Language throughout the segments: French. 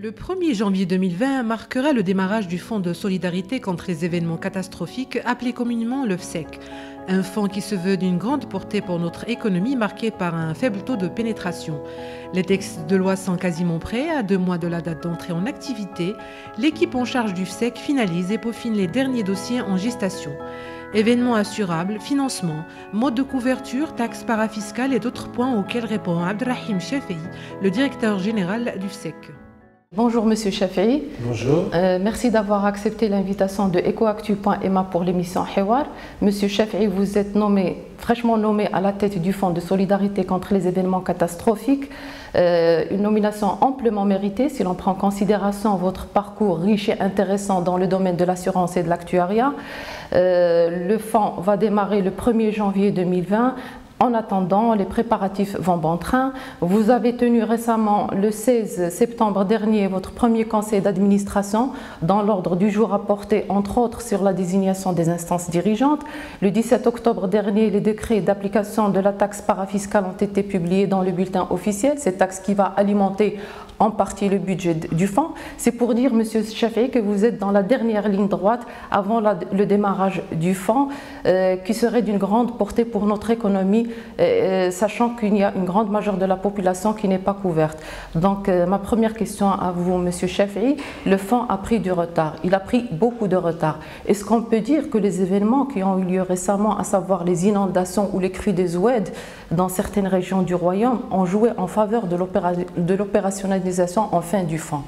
Le 1er janvier 2020 marquera le démarrage du Fonds de solidarité contre les événements catastrophiques, appelé communément le FSEC. Un fonds qui se veut d'une grande portée pour notre économie marquée par un faible taux de pénétration. Les textes de loi sont quasiment prêts. À 2 mois de la date d'entrée en activité, l'équipe en charge du FSEC finalise et peaufine les derniers dossiers en gestation. Événements assurables, financement, mode de couverture, taxes parafiscales et d'autres points auxquels répond Abdelrahim Chafei, le directeur général du FSEC. Bonjour Monsieur Chafei. Bonjour. Merci d'avoir accepté l'invitation de Ecoactu.ma pour l'émission Hiwar. Monsieur Chafei, vous êtes fraîchement nommé à la tête du Fonds de solidarité contre les événements catastrophiques. Une nomination amplement méritée si l'on prend en considération votre parcours riche et intéressant dans le domaine de l'assurance et de l'actuariat. Le fonds va démarrer le 1er janvier 2020. En attendant, les préparatifs vont bon train. Vous avez tenu récemment, le 16 septembre dernier, votre premier conseil d'administration dans l'ordre du jour a porté, entre autres, sur la désignation des instances dirigeantes. Le 17 octobre dernier, les décrets d'application de la taxe parafiscale ont été publiés dans le bulletin officiel. Cette taxe qui va alimenter en partie le budget du fonds. C'est pour dire, Monsieur Chafei, que vous êtes dans la dernière ligne droite avant le démarrage du fonds, qui serait d'une grande portée pour notre économie, sachant qu'il y a une grande majeure de la population qui n'est pas couverte. Donc, ma première question à vous, Monsieur Chafei, le fonds a pris du retard. Il a pris beaucoup de retard. Est-ce qu'on peut dire que les événements qui ont eu lieu récemment, à savoir les inondations ou les crues des Oued dans certaines régions du Royaume, ont joué en faveur de l'opérationnalisation enfin du fonds?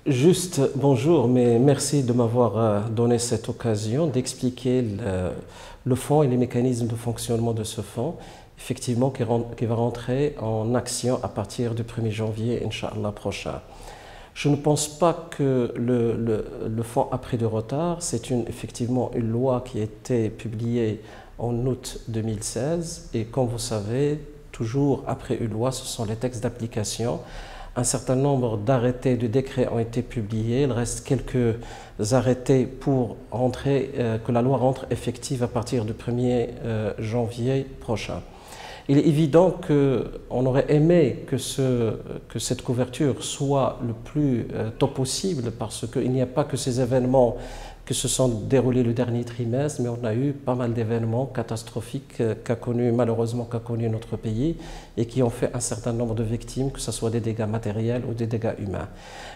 Juste, bonjour, mais merci de m'avoir donné cette occasion d'expliquer le fonds et les mécanismes de fonctionnement de ce fonds, effectivement, qui va rentrer en action à partir du 1er janvier, Inch'Allah, prochain. Je ne pense pas que le fonds a pris de retard. C'est effectivement une loi qui a été publiée en août 2016 et comme vous savez, toujours après une loi, ce sont les textes d'application. Un certain nombre d'arrêtés, de décrets ont été publiés. Il reste quelques arrêtés pour que la loi rentre effective à partir du 1er janvier prochain. Il est évident qu'on aurait aimé que cette couverture soit le plus tôt possible parce qu'il n'y a pas que ces événements qui se sont déroulés le dernier trimestre, mais on a eu pas mal d'événements catastrophiques malheureusement qu'a connu notre pays et qui ont fait un certain nombre de victimes, que ce soit des dégâts matériels ou des dégâts humains.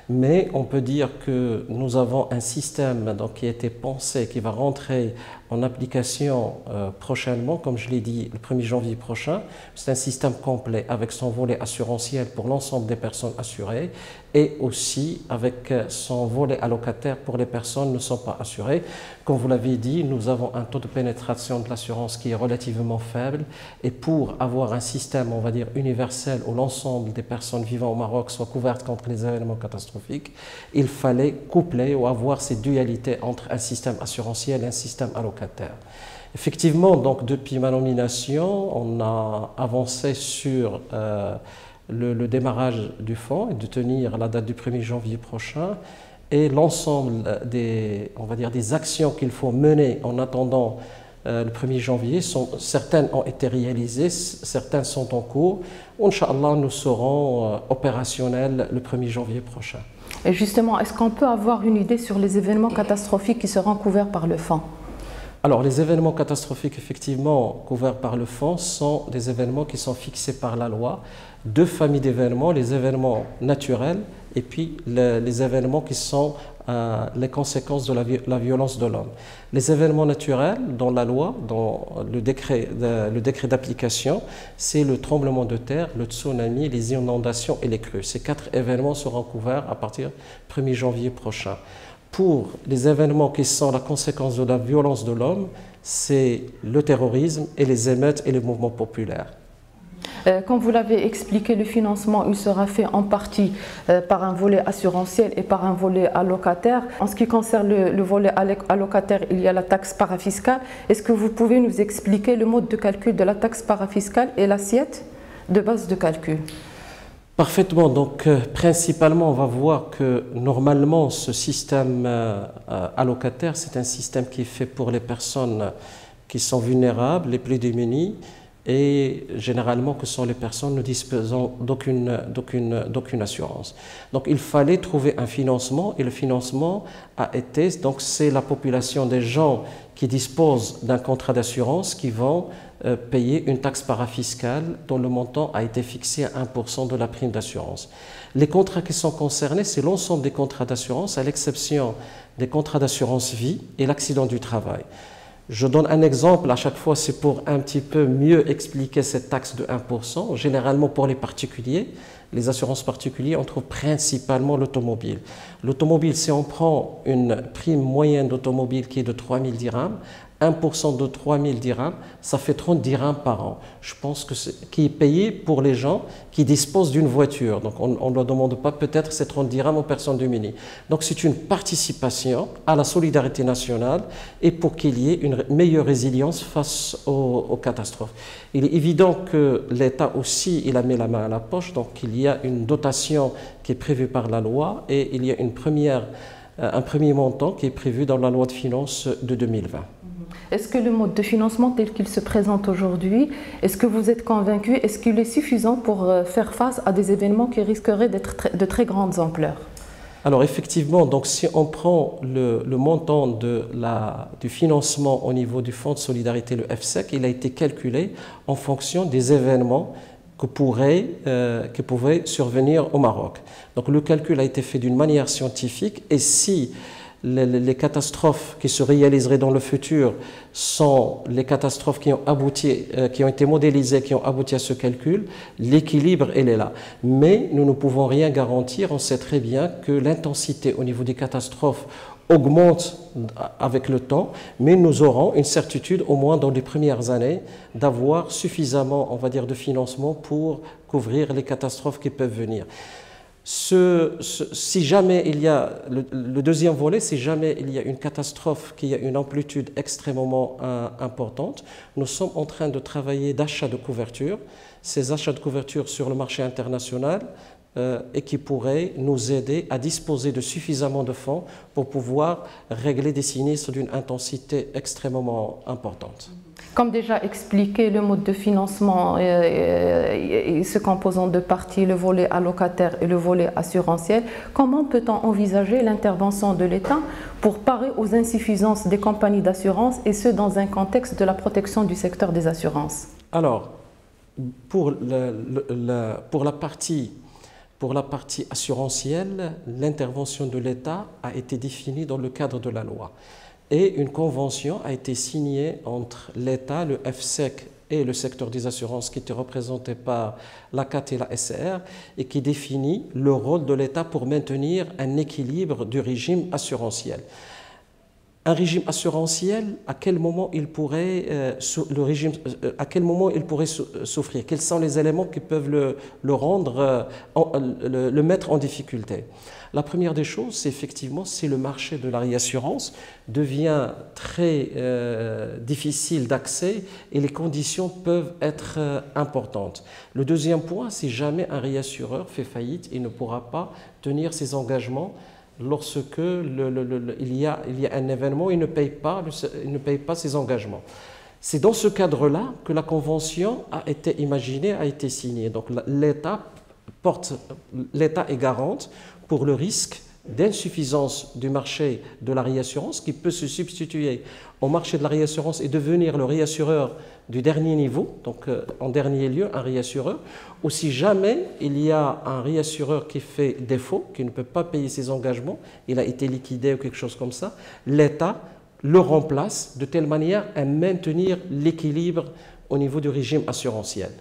Mais on peut dire que nous avons un système qui a été pensé, qui va rentrer en application prochainement, comme je l'ai dit, le 1er janvier prochain. C'est un système complet avec son volet assurantiel pour l'ensemble des personnes assurées et aussi avec son volet allocataire pour les personnes qui ne sont pas assurées. Comme vous l'avez dit, nous avons un taux de pénétration de l'assurance qui est relativement faible et pour avoir un système, on va dire, universel où l'ensemble des personnes vivant au Maroc soient couvertes contre les événements catastrophiques, il fallait coupler ou avoir cette dualité entre un système assurantiel et un système allocataire. Effectivement, donc depuis ma nomination, on a avancé sur le démarrage du fonds et de tenir la date du 1er janvier prochain et l'ensemble on va dire, des actions qu'il faut mener en attendant le 1er janvier, certaines ont été réalisées, certaines sont en cours. Inch'Allah, nous serons opérationnels le 1er janvier prochain. Et justement, est-ce qu'on peut avoir une idée sur les événements catastrophiques qui seront couverts par le fonds? Alors, les événements catastrophiques, effectivement, couverts par le fonds, sont des événements qui sont fixés par la loi. 2 familles d'événements, les événements naturels et puis les événements qui sont les conséquences de la violence de l'homme. Les événements naturels, dans la loi, dans le décret d'application, c'est le tremblement de terre, le tsunami, les inondations et les crues. Ces 4 événements seront couverts à partir du 1er janvier prochain. Pour les événements qui sont la conséquence de la violence de l'homme, c'est le terrorisme et les émeutes et les mouvements populaires. Comme vous l'avez expliqué, le financement il sera fait en partie par un volet assurantiel et par un volet allocataire. En ce qui concerne le volet allocataire, il y a la taxe parafiscale. Est-ce que vous pouvez nous expliquer le mode de calcul de la taxe parafiscale et l'assiette de base de calcul? Parfaitement. Donc, principalement, on va voir que normalement, ce système allocataire, c'est un système qui est fait pour les personnes qui sont vulnérables, les plus démunies, et généralement que sont les personnes ne disposant d'aucune assurance. Donc il fallait trouver un financement et le financement a été, donc c'est la population des gens qui disposent d'un contrat d'assurance qui vont payer une taxe parafiscale dont le montant a été fixé à 1% de la prime d'assurance. Les contrats qui sont concernés, c'est l'ensemble des contrats d'assurance à l'exception des contrats d'assurance vie et l'accident du travail. Je donne un exemple, à chaque fois c'est pour un petit peu mieux expliquer cette taxe de 1%. Généralement pour les particuliers, les assurances particulières, on trouve principalement l'automobile. L'automobile, si on prend une prime moyenne d'automobile qui est de 3000 dirhams, 1% de 3000 dirhams, ça fait 30 dirhams par an. Je pense que qui est payé pour les gens qui disposent d'une voiture. Donc on ne leur demande pas peut-être ces 30 dirhams aux personnes démunies. Donc c'est une participation à la solidarité nationale et pour qu'il y ait une meilleure résilience face aux catastrophes. Il est évident que l'État aussi, il a mis la main à la poche, donc il y a une dotation qui est prévue par la loi et il y a un premier montant qui est prévu dans la loi de finances de 2020. Est-ce que le mode de financement tel qu'il se présente aujourd'hui, est-ce que vous êtes convaincu, est-ce qu'il est suffisant pour faire face à des événements qui risqueraient d'être de très grandes ampleurs? Alors effectivement, donc si on prend le montant du financement au niveau du Fonds de solidarité, le FSEC, il a été calculé en fonction des événements qui pouvaient survenir au Maroc. Donc le calcul a été fait d'une manière scientifique et si les catastrophes qui se réaliseraient dans le futur sont les catastrophes qui ont été modélisées, qui ont abouti à ce calcul, l'équilibre, elle est là. Mais nous ne pouvons rien garantir. On sait très bien que l'intensité au niveau des catastrophes augmente avec le temps, mais nous aurons une certitude, au moins dans les premières années, d'avoir suffisamment, on va dire, de financement pour couvrir les catastrophes qui peuvent venir. Si jamais il y a, le deuxième volet, si jamais il y a une catastrophe qui a une amplitude extrêmement importante, nous sommes en train de travailler d'achat de couverture. Ces achats de couverture sur le marché international et qui pourraient nous aider à disposer de suffisamment de fonds pour pouvoir régler des sinistres d'une intensité extrêmement importante. Comme déjà expliqué, le mode de financement se compose en deux parties, le volet allocataire et le volet assurantiel. Comment peut-on envisager l'intervention de l'État pour parer aux insuffisances des compagnies d'assurance et ce dans un contexte de la protection du secteur des assurances? Alors, pour la partie assurantielle, l'intervention de l'État a été définie dans le cadre de la loi. Et une convention a été signée entre l'État, le FSEC et le secteur des assurances qui était représenté par la CAT et la SCR et qui définit le rôle de l'État pour maintenir un équilibre du régime assurantiel. Un régime assurantiel, à quel moment il pourrait souffrir? Quels sont les éléments qui peuvent le mettre en difficulté? La première des choses, c'est effectivement si le marché de la réassurance devient très difficile d'accès et les conditions peuvent être importantes. Le deuxième point, si jamais un réassureur fait faillite, il ne pourra pas tenir ses engagements lorsque il y a un événement, il ne paye pas ses engagements. C'est dans ce cadre-là que la convention a été imaginée, a été signée. Donc l'État est garante pour le risque d'insuffisance du marché de la réassurance qui peut se substituer au marché de la réassurance et devenir le réassureur du dernier niveau, donc en dernier lieu un réassureur, ou si jamais il y a un réassureur qui fait défaut, qui ne peut pas payer ses engagements, il a été liquidé ou quelque chose comme ça, l'État le remplace de telle manière à maintenir l'équilibre au niveau du régime assurantiel.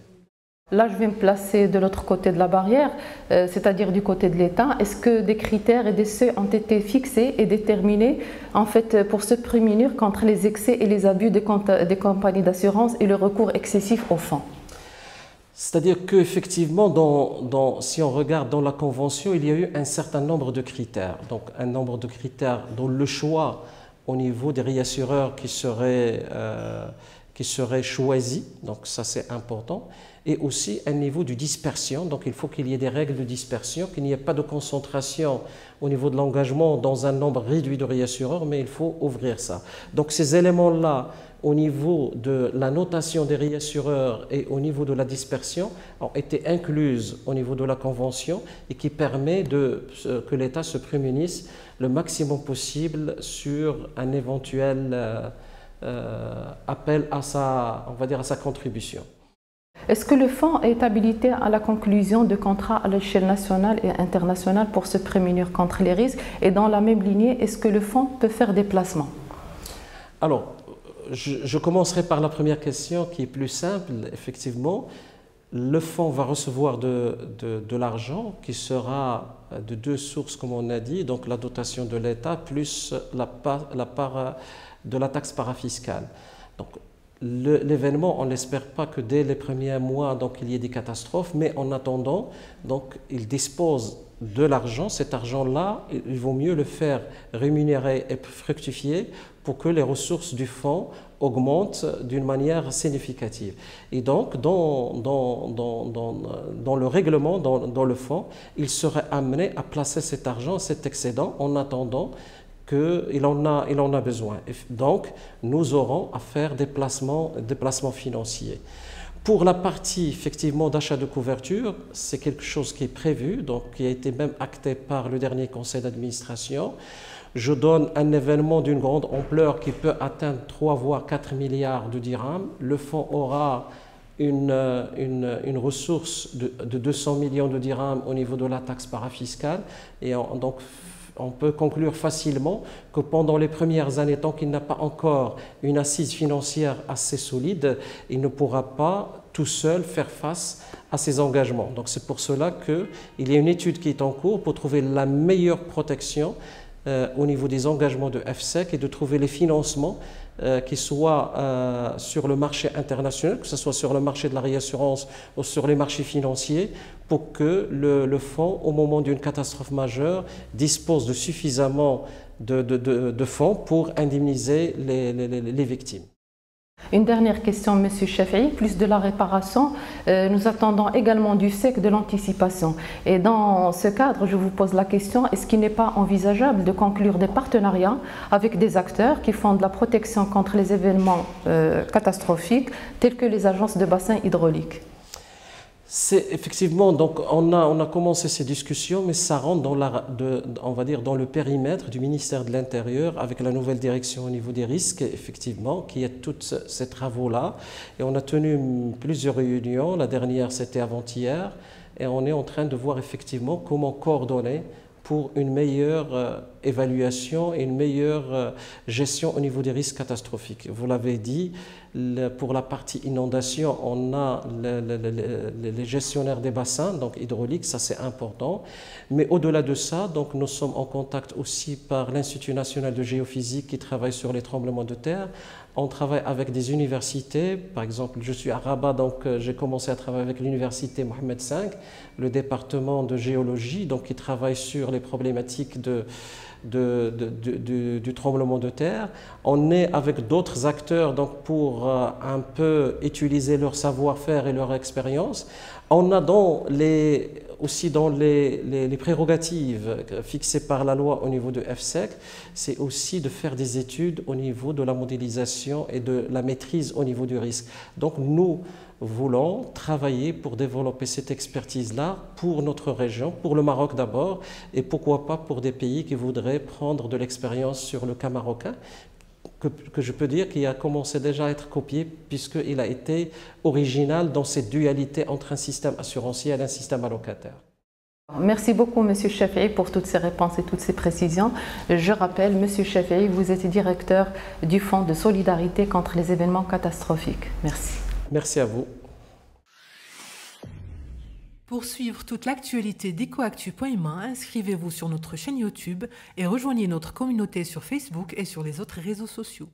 Là, je vais me placer de l'autre côté de la barrière, c'est-à-dire du côté de l'État. Est-ce que des critères et des seuils ont été fixés et déterminés en fait, pour se prémunir contre les excès et les abus des compagnies d'assurance et le recours excessif aux fonds? C'est-à-dire qu'effectivement, si on regarde dans la Convention, il y a eu un certain nombre de critères. Donc un nombre de critères dont le choix au niveau des réassureurs qui seraient choisis, donc ça c'est important, et aussi un niveau de dispersion, donc il faut qu'il y ait des règles de dispersion, qu'il n'y ait pas de concentration au niveau de l'engagement dans un nombre réduit de réassureurs, mais il faut ouvrir ça. Donc ces éléments-là au niveau de la notation des réassureurs et au niveau de la dispersion ont été incluses au niveau de la Convention et qui permet que l'État se prémunisse le maximum possible sur un éventuel appel à sa contribution. Est-ce que le fonds est habilité à la conclusion de contrats à l'échelle nationale et internationale pour se prémunir contre les risques? Et dans la même lignée, est-ce que le fonds peut faire des placements? Alors, je commencerai par la première question qui est plus simple. Effectivement, le fonds va recevoir de l'argent qui sera de deux sources, comme on a dit, donc la dotation de l'État plus la part de la taxe parafiscale. Donc, l'événement, on n'espère pas que dès les premiers mois donc, il y ait des catastrophes, mais en attendant, donc, il dispose de l'argent. Cet argent-là, il vaut mieux le faire rémunérer et fructifier pour que les ressources du fonds augmentent d'une manière significative. Et donc, dans le règlement, dans le fonds, il serait amené à placer cet argent, cet excédent, en attendant qu'il en a besoin. Et donc, nous aurons à faire des placements financiers. Pour la partie effectivement d'achat de couverture, c'est quelque chose qui est prévu, donc qui a été même acté par le dernier conseil d'administration. Je donne un événement d'une grande ampleur qui peut atteindre 3 voire 4 milliards de dirhams. Le fonds aura une ressource de 200 millions de dirhams au niveau de la taxe parafiscale. Et donc, on peut conclure facilement que pendant les premières années, tant qu'il n'a pas encore une assise financière assez solide, il ne pourra pas tout seul faire face à ses engagements. Donc c'est pour cela qu'il y a une étude qui est en cours pour trouver la meilleure protection au niveau des engagements de FSEC et de trouver les financements qui soient sur le marché international, que ce soit sur le marché de la réassurance ou sur les marchés financiers, pour que le fonds, au moment d'une catastrophe majeure, dispose de suffisamment de fonds pour indemniser les victimes. Une dernière question, M. Chafi'i, plus de la réparation, nous attendons également du SEC de l'anticipation. Et dans ce cadre, je vous pose la question, est-ce qu'il n'est pas envisageable de conclure des partenariats avec des acteurs qui font de la protection contre les événements catastrophiques, tels que les agences de bassins hydrauliques? C'est effectivement, donc on a commencé ces discussions, mais ça rentre on va dire dans le périmètre du ministère de l'Intérieur avec la nouvelle direction au niveau des risques, effectivement, qui a tous ces travaux-là. Et on a tenu plusieurs réunions, la dernière c'était avant-hier, et on est en train de voir effectivement comment coordonner pour une meilleure évaluation et une meilleure gestion au niveau des risques catastrophiques. Vous l'avez dit, pour la partie inondation, on a les gestionnaires des bassins, donc hydrauliques, ça c'est important. Mais au-delà de ça, donc nous sommes en contact aussi par l'Institut national de géophysique qui travaille sur les tremblements de terre. On travaille avec des universités, par exemple, je suis à Rabat, donc j'ai commencé à travailler avec l'université Mohamed V, le département de géologie, donc qui travaille sur les problématiques du tremblement de terre. On est avec d'autres acteurs donc pour un peu utiliser leur savoir-faire et leur expérience. On a aussi dans les prérogatives fixées par la loi au niveau de FSEC, c'est aussi de faire des études au niveau de la modélisation et de la maîtrise au niveau du risque. Donc nous voulons travailler pour développer cette expertise-là pour notre région, pour le Maroc d'abord, et pourquoi pas pour des pays qui voudraient prendre de l'expérience sur le cas marocain, que je peux dire qu'il a commencé déjà à être copié puisqu'il a été original dans cette dualité entre un système assurancier et un système allocataire. Merci beaucoup, M. Chafi'i, pour toutes ces réponses et toutes ces précisions. Je rappelle, M. Chafi'i, vous êtes directeur du Fonds de solidarité contre les événements catastrophiques. Merci. Merci à vous. Pour suivre toute l'actualité d'EcoActu.ma, inscrivez-vous sur notre chaîne YouTube et rejoignez notre communauté sur Facebook et sur les autres réseaux sociaux.